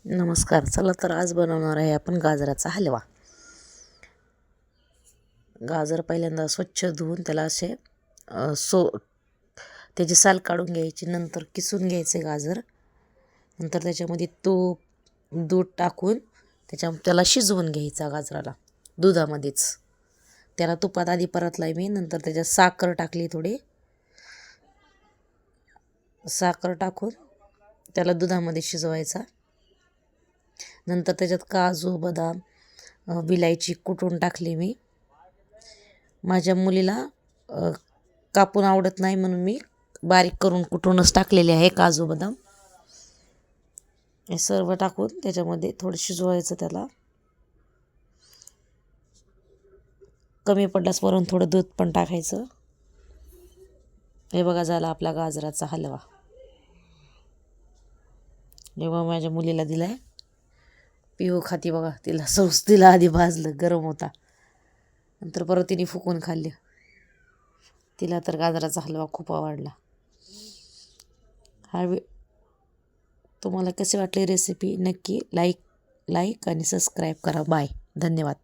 नमस्कार. चला तर आज बनवणार आहे आपण गाजराचा हलवा. गाजर पहिल्यांदा स्वच्छ धुवून त्याला असे त्याची साल काढून घ्यायची, नंतर किसून घ्यायचे गाजर. नंतर त्याच्यामध्ये तूप दूध टाकून त्याला शिजवून घ्यायचा गाजराला दुधामध्येच. त्याला तुपात आधी परतला मी, नंतर त्याच्यात साखर टाकली, थोडी साखर टाकून त्याला दुधामध्ये शिजवायचा. नंतर त्याच्यात काजू बदाम विलायची कुटून टाकली मी. माझ्या मुलीला कापून आवडत नाही म्हणून मी बारीक करून कुटूनच टाकलेले आहे काजू बदाम. हे सर्व टाकून त्याच्यामध्ये थोडं शिजवायचं. त्याला कमी पडल्यास वरून थोडं दूध पण टाकायचं. हे बघा, झाला आपला गाजराचा हलवा. जेव्हा माझ्या मुलीला दिलाय, पिऊ खाती बघा. तिला आधी भाजलं, गरम होता, नंतर परत तिने फुकून खाल्ले. तिला तर गाजराचा हलवा खूप आवडला. तुम्हाला कशी वाटली रेसिपी नक्की लाईक आणि सबस्क्राईब करा. बाय, धन्यवाद.